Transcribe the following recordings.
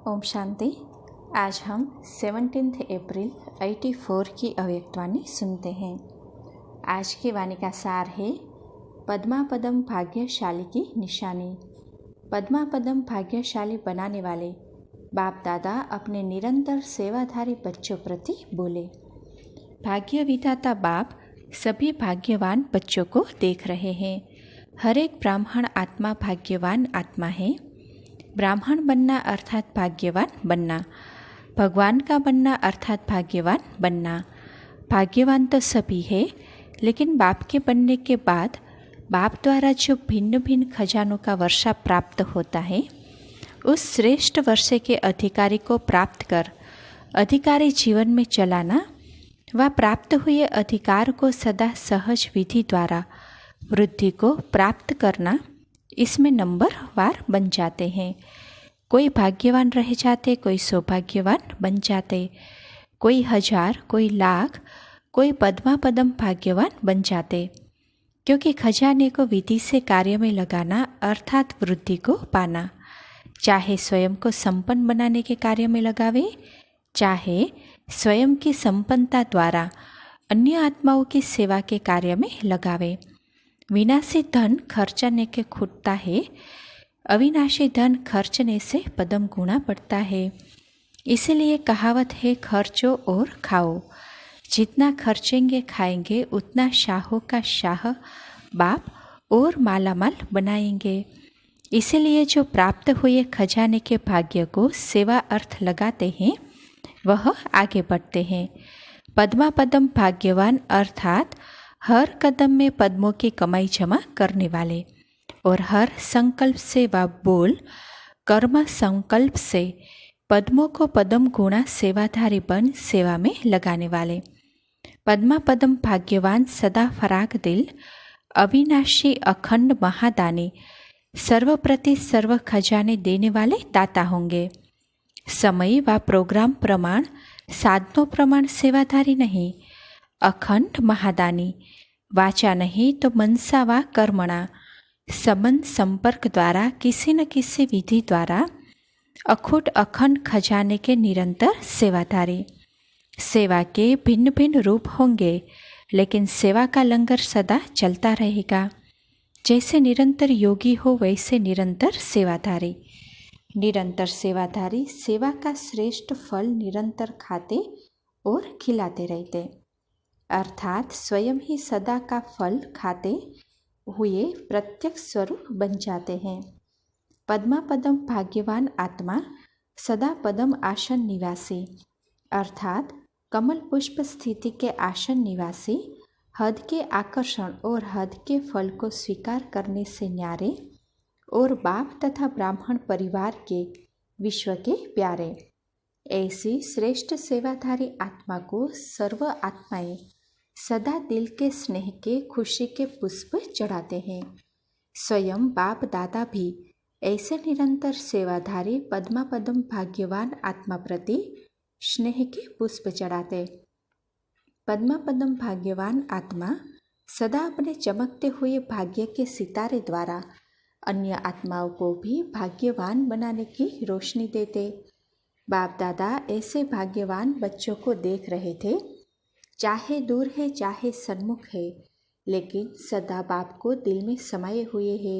ओम शांति। आज हम 17 अप्रैल 84 की अव्यक्तवाणी सुनते हैं। आज की वाणी का सार है पद्मापदम भाग्यशाली की निशानी। पद्मापदम भाग्यशाली बनाने वाले बाप दादा अपने निरंतर सेवाधारी बच्चों प्रति बोले। भाग्य विधाता बाप सभी भाग्यवान बच्चों को देख रहे हैं। हर एक ब्राह्मण आत्मा भाग्यवान आत्मा है। ब्राह्मण बनना अर्थात भाग्यवान बनना, भगवान का बनना अर्थात भाग्यवान बनना। भाग्यवान तो सभी है, लेकिन बाप के बनने के बाद बाप द्वारा जो भिन्न भिन्न खजानों का वर्षा प्राप्त होता है, उस श्रेष्ठ वर्षे के अधिकारी को प्राप्त कर अधिकारी जीवन में चलाना व प्राप्त हुए अधिकार को सदा सहज विधि द्वारा वृद्धि को प्राप्त करना, इसमें नंबर वार बन जाते हैं। कोई भाग्यवान रह जाते, कोई सौभाग्यवान बन जाते, कोई 1000, कोई लाख, कोई पद्मापदम भाग्यवान बन जाते। क्योंकि खजाने को विधि से कार्य में लगाना अर्थात वृद्धि को पाना, चाहे स्वयं को संपन्न बनाने के कार्य में लगावे, चाहे स्वयं की संपन्नता द्वारा अन्य आत्माओं की सेवा के कार्य में लगावे। विनाशी धन खर्चने के खुटता है, अविनाशी धन खर्चने से पदम गुणा बढ़ता है। इसीलिए कहावत है, खर्चो और खाओ। जितना खर्चेंगे खाएंगे उतना शाहों का शाह बाप और मालामाल बनाएंगे। इसीलिए जो प्राप्त हुए खजाने के भाग्य को सेवा अर्थ लगाते हैं, वह आगे बढ़ते हैं। पद्मापदम भाग्यवान अर्थात हर कदम में पद्मों की कमाई जमा करने वाले और हर संकल्प से व बोल कर्म संकल्प से पद्मों को पदम गुणा सेवाधारी बन सेवा में लगाने वाले। पद्मापदम भाग्यवान सदा फराग दिल अविनाशी अखंड महादानी सर्वप्रति सर्व खजाने देने वाले दाता होंगे। समय व प्रोग्राम प्रमाण साधनों प्रमाण सेवाधारी नहीं, अखंड महादानी। वाचा नहीं तो मनसा व कर्मणा संबंध संपर्क द्वारा किसी न किसी विधि द्वारा अखुट अखंड खजाने के निरंतर सेवाधारी। सेवा के भिन्न भिन्न रूप होंगे, लेकिन सेवा का लंगर सदा चलता रहेगा। जैसे निरंतर योगी हो, वैसे निरंतर सेवाधारी। निरंतर सेवाधारी सेवा का श्रेष्ठ फल निरंतर खाते और खिलाते रहते, अर्थात स्वयं ही सदा का फल खाते हुए प्रत्यक्ष स्वरूप बन जाते हैं। पद्मापदम भाग्यवान आत्मा सदा पदम आसन निवासी अर्थात कमल पुष्प स्थिति के आसन निवासी, हद के आकर्षण और हद के फल को स्वीकार करने से न्यारे और बाप तथा ब्राह्मण परिवार के विश्व के प्यारे। ऐसी श्रेष्ठ सेवाधारी आत्मा को सर्व आत्माएं सदा दिल के स्नेह के खुशी के पुष्प चढ़ाते हैं। स्वयं बाप दादा भी ऐसे निरंतर सेवाधारी पद्मापदम भाग्यवान आत्मा प्रति स्नेह के पुष्प चढ़ाते। पद्मापदम भाग्यवान आत्मा सदा अपने चमकते हुए भाग्य के सितारे द्वारा अन्य आत्माओं को भी भाग्यवान बनाने की रोशनी देते। बाप दादा ऐसे भाग्यवान बच्चों को देख रहे थे, चाहे दूर है चाहे सन्मुख है, लेकिन सदा बाप को दिल में समाये हुए है।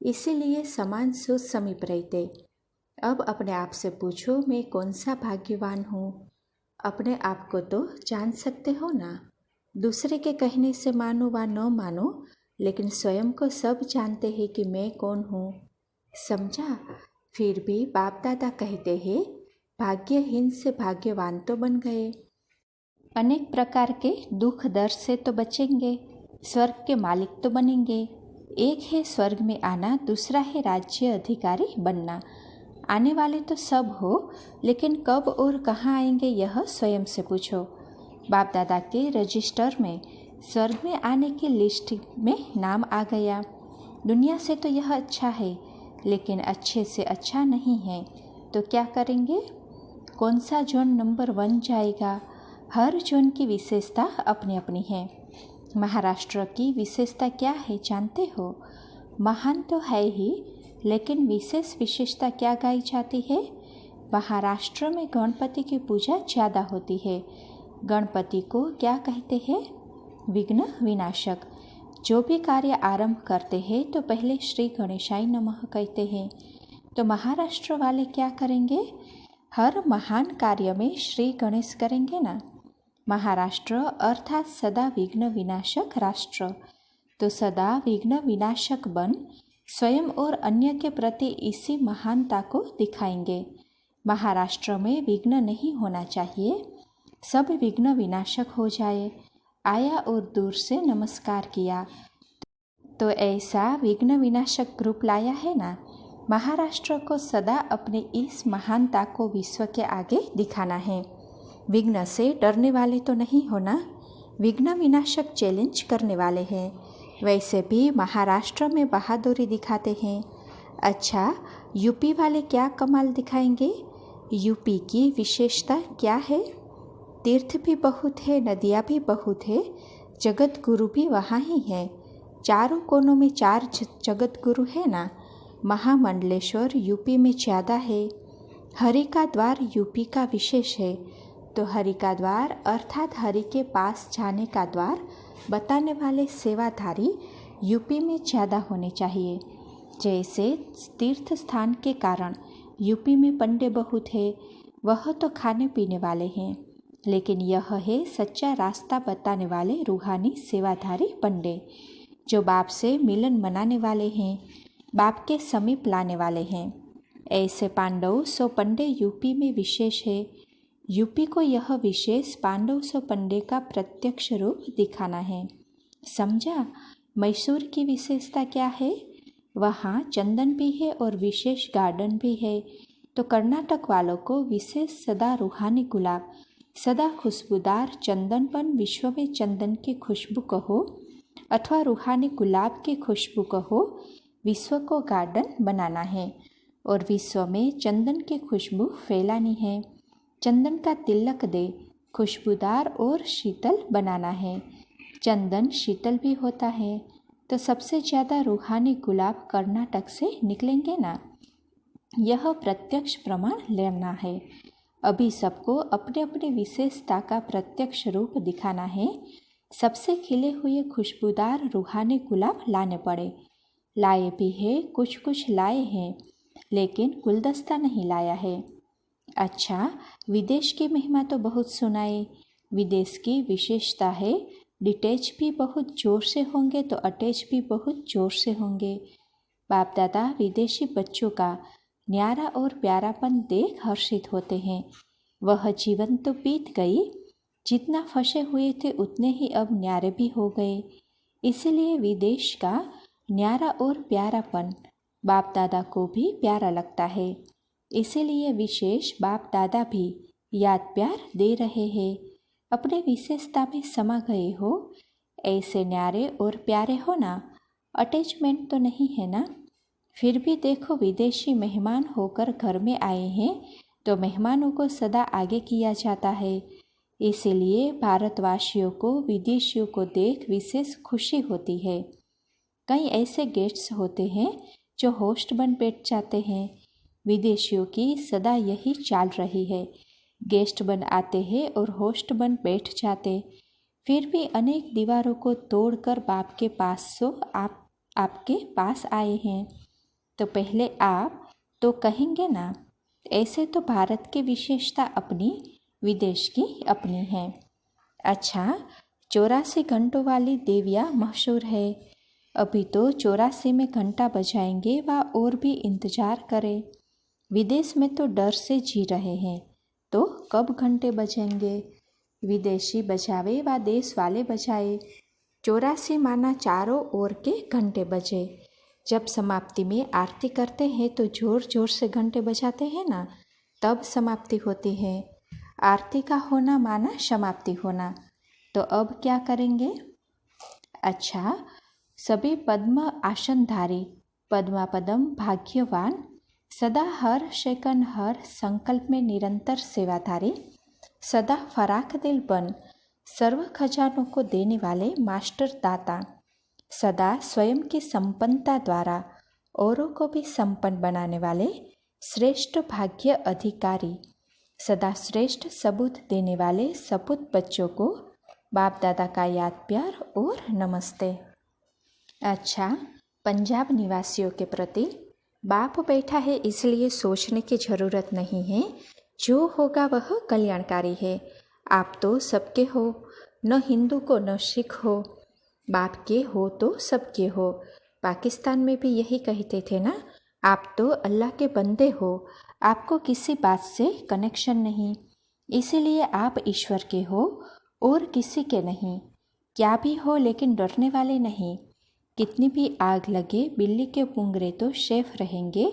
इसीलिए समान सोच समीप रहते। अब अपने आप से पूछो, मैं कौन सा भाग्यवान हूँ? अपने आप को तो जान सकते हो ना। दूसरे के कहने से मानो व न मानो, लेकिन स्वयं को सब जानते हैं कि मैं कौन हूँ। समझा? फिर भी बाप दादा कहते हैं, भाग्यहीन से भाग्यवान तो बन गए। अनेक प्रकार के दुख दर्द से तो बचेंगे, स्वर्ग के मालिक तो बनेंगे। एक है स्वर्ग में आना, दूसरा है राज्य अधिकारी बनना। आने वाले तो सब हो, लेकिन कब और कहाँ आएंगे यह स्वयं से पूछो। बाप दादा के रजिस्टर में स्वर्ग में आने की लिस्ट में नाम आ गया। दुनिया से तो यह अच्छा है, लेकिन अच्छे से अच्छा नहीं है, तो क्या करेंगे? कौन सा जोन नंबर 1 जाएगा? हर जोन की विशेषता अपनी अपनी है। महाराष्ट्र की विशेषता क्या है जानते हो? महान तो है ही, लेकिन विशेष विशेषता क्या गाई जाती है? महाराष्ट्र में गणपति की पूजा ज़्यादा होती है। गणपति को क्या कहते हैं? विघ्न विनाशक। जो भी कार्य आरंभ करते हैं तो पहले श्री गणेशाय नमः कहते हैं। तो महाराष्ट्र वाले क्या करेंगे? हर महान कार्य में श्री गणेश करेंगे ना। महाराष्ट्र अर्थात सदा विघ्न विनाशक राष्ट्र। तो सदा विघ्न विनाशक बन स्वयं और अन्य के प्रति इसी महानता को दिखाएंगे। महाराष्ट्र में विघ्न नहीं होना चाहिए, सब विघ्न विनाशक हो जाए। आया और दूर से नमस्कार किया, तो ऐसा विघ्न विनाशक ग्रुप लाया है ना। महाराष्ट्र को सदा अपने इस महानता को विश्व के आगे दिखाना है। विघ्न से डरने वाले तो नहीं होना, विघ्न विनाशक चैलेंज करने वाले हैं। वैसे भी महाराष्ट्र में बहादुरी दिखाते हैं। अच्छा, यूपी वाले क्या कमाल दिखाएंगे? यूपी की विशेषता क्या है? तीर्थ भी बहुत है, नदियाँ भी बहुत है, जगत गुरु भी वहाँ ही है। चारों कोनों में 4 जगत गुरु है ना। महामंडलेश्वर यूपी में ज़्यादा है। हरि का द्वार यूपी का विशेष है। तो हरि का द्वार अर्थात हरि के पास जाने का द्वार बताने वाले सेवाधारी यूपी में ज़्यादा होने चाहिए। जैसे तीर्थ स्थान के कारण यूपी में पंडे बहुत है, वह तो खाने पीने वाले हैं, लेकिन यह है सच्चा रास्ता बताने वाले रूहानी सेवाधारी पंडे, जो बाप से मिलन मनाने वाले हैं, बाप के समीप लाने वाले हैं। ऐसे पांडव सो पंडे यूपी में विशेष है। यूपी को यह विशेष पांडव सो पंडे का प्रत्यक्ष रूप दिखाना है। समझा? मैसूर की विशेषता क्या है? वहाँ चंदन भी है और विशेष गार्डन भी है। तो कर्नाटक वालों को विशेष सदा रूहानी गुलाब, सदा खुशबूदार चंदनवन विश्व में चंदन की खुशबू कहो अथवा रूहानी गुलाब की खुशबू कहो, विश्व को गार्डन बनाना है और विश्व में चंदन की खुशबू फैलानी है। चंदन का तिलक दे खुशबूदार और शीतल बनाना है। चंदन शीतल भी होता है, तो सबसे ज़्यादा रूहानी गुलाब कर्नाटक से निकलेंगे ना। यह प्रत्यक्ष प्रमाण लेना है। अभी सबको अपने अपने विशेषता का प्रत्यक्ष रूप दिखाना है। सबसे खिले हुए खुशबूदार रूहानी गुलाब लाने पड़े। लाए भी है, कुछ कुछ लाए हैं, लेकिन गुलदस्ता नहीं लाया है। अच्छा, विदेश की महिमा तो बहुत सुनाए। विदेश की विशेषता है, डिटैच भी बहुत ज़ोर से होंगे तो अटैच भी बहुत ज़ोर से होंगे। बाप दादा विदेशी बच्चों का न्यारा और प्यारापन देख हर्षित होते हैं। वह जीवन तो बीत गई, जितना फंसे हुए थे उतने ही अब न्यारे भी हो गए। इसीलिए विदेश का न्यारा और प्यारापन बाप दादा को भी प्यारा लगता है। इसीलिए विशेष बाप दादा भी याद प्यार दे रहे हैं। अपने विशेषता में समा गए हो, ऐसे न्यारे और प्यारे हो ना। अटैचमेंट तो नहीं है ना। फिर भी देखो, विदेशी मेहमान होकर घर में आए हैं तो मेहमानों को सदा आगे किया जाता है। इसीलिए भारतवासियों को विदेशियों को देख विशेष खुशी होती है। कई ऐसे गेस्ट्स होते हैं जो होस्ट बन बैठ जाते हैं। विदेशियों की सदा यही चाल रही है, गेस्ट बन आते हैं और होस्ट बन बैठ जाते। फिर भी अनेक दीवारों को तोड़कर बाप के पास आपके पास आए हैं। तो पहले आप तो कहेंगे ना। ऐसे तो भारत की विशेषता अपनी, विदेश की अपनी है। अच्छा, 84 घंटों वाली देवियाँ मशहूर है। अभी तो 84 में घंटा बजाएंगे व और भी इंतज़ार करें। विदेश में तो डर से जी रहे हैं, तो कब घंटे बजेंगे? विदेशी बजावे व देश वाले बजाए। 84 माना चारों ओर के घंटे बजे। जब समाप्ति में आरती करते हैं तो ज़ोर ज़ोर से घंटे बजाते हैं ना, तब समाप्ति होती है। आरती का होना माना समाप्ति होना। तो अब क्या करेंगे? अच्छा, सभी पद्म आसनधारी, पद्मापदम भाग्यवान, सदा हर सेकंड हर संकल्प में निरंतर सेवाधारी, सदा फराख दिल बन सर्व खजानों को देने वाले मास्टर दाता, सदा स्वयं की संपन्नता द्वारा औरों को भी संपन्न बनाने वाले श्रेष्ठ भाग्य अधिकारी, सदा श्रेष्ठ सबूत देने वाले सपूत बच्चों को बाप दादा का याद प्यार और नमस्ते। अच्छा, पंजाब निवासियों के प्रति बाप बैठा है इसलिए सोचने की ज़रूरत नहीं है, जो होगा वह कल्याणकारी है। आप तो सबके हो, न हिंदू को न सिख हो, बाप के हो तो सबके हो। पाकिस्तान में भी यही कहते थे ना, आप तो अल्लाह के बंदे हो, आपको किसी बात से कनेक्शन नहीं, इसीलिए आप ईश्वर के हो और किसी के नहीं। क्या भी हो लेकिन डरने वाले नहीं। कितनी भी आग लगे बिल्ली के पुंगरे तो सेफ रहेंगे,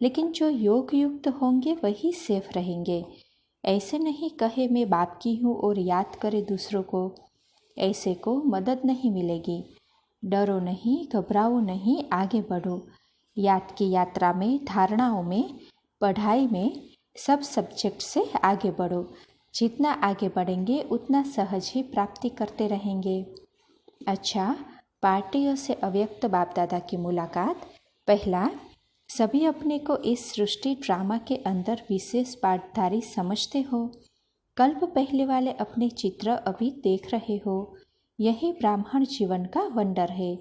लेकिन जो योग युक्त होंगे वही सेफ रहेंगे। ऐसे नहीं कहे मैं बाप की हूँ और याद करे दूसरों को, ऐसे को मदद नहीं मिलेगी। डरो नहीं, घबराओ नहीं, आगे बढ़ो। याद की यात्रा में, धारणाओं में, पढ़ाई में, सब सब्जेक्ट से आगे बढ़ो। जितना आगे बढ़ेंगे उतना सहज ही प्राप्ति करते रहेंगे। अच्छा, पार्टियों से अव्यक्त बाप दादा की मुलाकात। पहला, सभी अपने को इस सृष्टि ड्रामा के अंदर विशेष पाठधारी समझते हो। कल्प पहले वाले अपने चित्र अभी देख रहे हो। यही ब्राह्मण जीवन का वंडर है।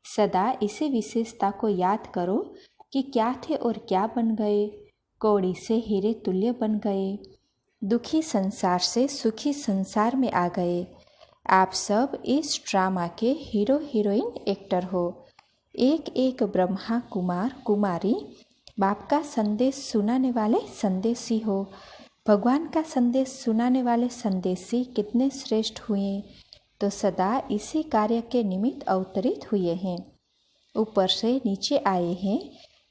सदा इसी विशेषता को याद करो कि क्या थे और क्या बन गए। कौड़ी से हीरे तुल्य बन गए, दुखी संसार से सुखी संसार में आ गए। आप सब इस ड्रामा के हीरो हीरोइन एक्टर हो। एक एक ब्रह्मा कुमार कुमारी बाप का संदेश सुनाने वाले संदेशी हो। भगवान का संदेश सुनाने वाले संदेशी कितने श्रेष्ठ हुए, तो सदा इसी कार्य के निमित्त अवतरित हुए हैं, ऊपर से नीचे आए हैं।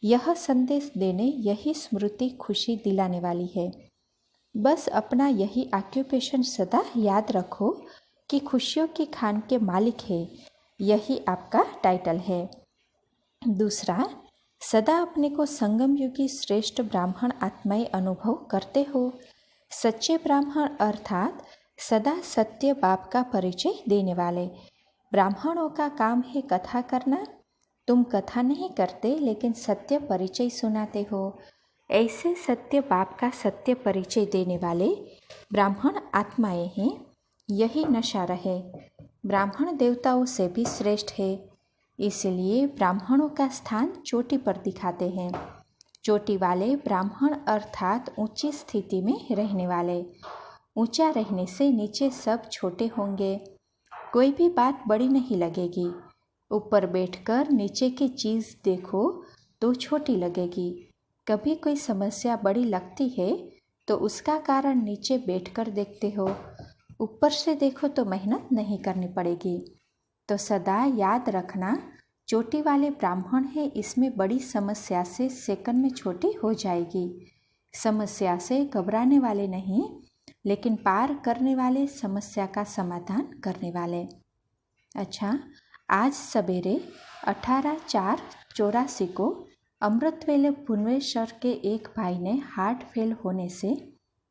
यह संदेश देने, यही स्मृति खुशी दिलाने वाली है। बस अपना यही ऑक्यूपेशन सदा याद रखो कि खुशियों की खान के मालिक है, यही आपका टाइटल है। दूसरा, सदा अपने को संगम युगी श्रेष्ठ ब्राह्मण आत्माएं अनुभव करते हो। सच्चे ब्राह्मण अर्थात सदा सत्य बाप का परिचय देने वाले। ब्राह्मणों का काम है कथा करना। तुम कथा नहीं करते लेकिन सत्य परिचय सुनाते हो। ऐसे सत्य बाप का सत्य परिचय देने वाले ब्राह्मण आत्माएं हैं। यही नशा रहे। ब्राह्मण देवताओं से भी श्रेष्ठ है, इसलिए ब्राह्मणों का स्थान चोटी पर दिखाते हैं। चोटी वाले ब्राह्मण अर्थात ऊंची स्थिति में रहने वाले। ऊंचा रहने से नीचे सब छोटे होंगे। कोई भी बात बड़ी नहीं लगेगी। ऊपर बैठकर नीचे की चीज़ देखो तो छोटी लगेगी। कभी कोई समस्या बड़ी लगती है तो उसका कारण नीचे बैठकर देखते हो। ऊपर से देखो तो मेहनत नहीं करनी पड़ेगी। तो सदा याद रखना, चोटी वाले ब्राह्मण है, इसमें बड़ी समस्या से सेकंड में छोटी हो जाएगी। समस्या से घबराने वाले नहीं, लेकिन पार करने वाले, समस्या का समाधान करने वाले। अच्छा, आज सवेरे 18/4/84 को अमृतवेले भुवनेश्वर के एक भाई ने हार्ट फेल होने से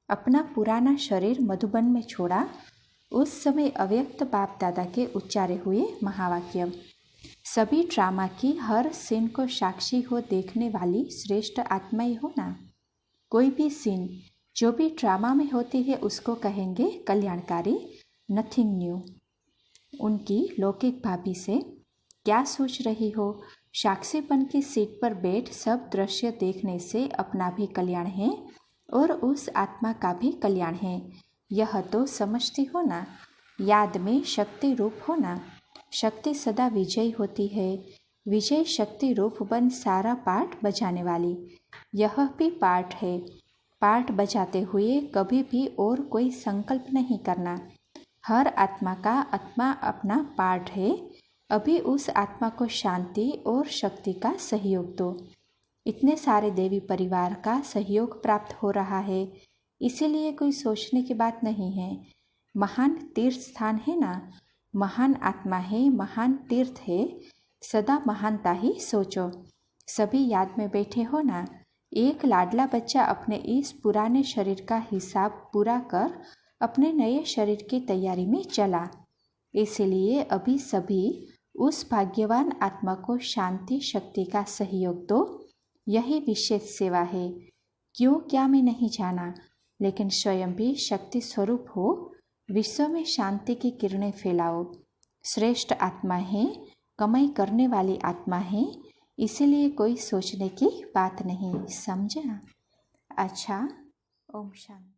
अपना पुराना शरीर मधुबन में छोड़ा। उस समय अव्यक्त बाप दादा के उच्चारे हुए महावाक्य, सभी ड्रामा की हर सीन को साक्षी हो देखने वाली श्रेष्ठ आत्माएं हो ना। कोई भी सीन जो भी ड्रामा में होती है उसको कहेंगे कल्याणकारी, नथिंग न्यू। उनकी लौकिक भाभी से क्या सोच रही हो? साक्षीपन की सीट पर बैठ सब दृश्य देखने से अपना भी कल्याण है और उस आत्मा का भी कल्याण है, यह तो समझती हो ना। याद में शक्ति रूप हो ना। शक्ति सदा विजयी होती है। विजय शक्ति रूप बन सारा पाठ बजाने वाली, यह भी पाठ है। पाठ बजाते हुए कभी भी और कोई संकल्प नहीं करना। हर आत्मा का आत्मा अपना पाठ है। अभी उस आत्मा को शांति और शक्ति का सहयोग दो। इतने सारे देवी परिवार का सहयोग प्राप्त हो रहा है, इसीलिए कोई सोचने की बात नहीं है। महान तीर्थ स्थान है ना, महान आत्मा है, महान तीर्थ है। सदा महानता ही सोचो। सभी याद में बैठे हो ना। एक लाडला बच्चा अपने इस पुराने शरीर का हिसाब पूरा कर अपने नए शरीर की तैयारी में चला। इसलिए अभी सभी उस भाग्यवान आत्मा को शांति शक्ति का सहयोग दो। यही विशेष सेवा है। क्यों क्या मैं नहीं जाना, लेकिन स्वयं भी शक्ति स्वरूप हो, विश्व में शांति की किरणें फैलाओ। श्रेष्ठ आत्मा है, कमाई करने वाली आत्मा है, इसीलिए कोई सोचने की बात नहीं। समझा? अच्छा, ओम शांति।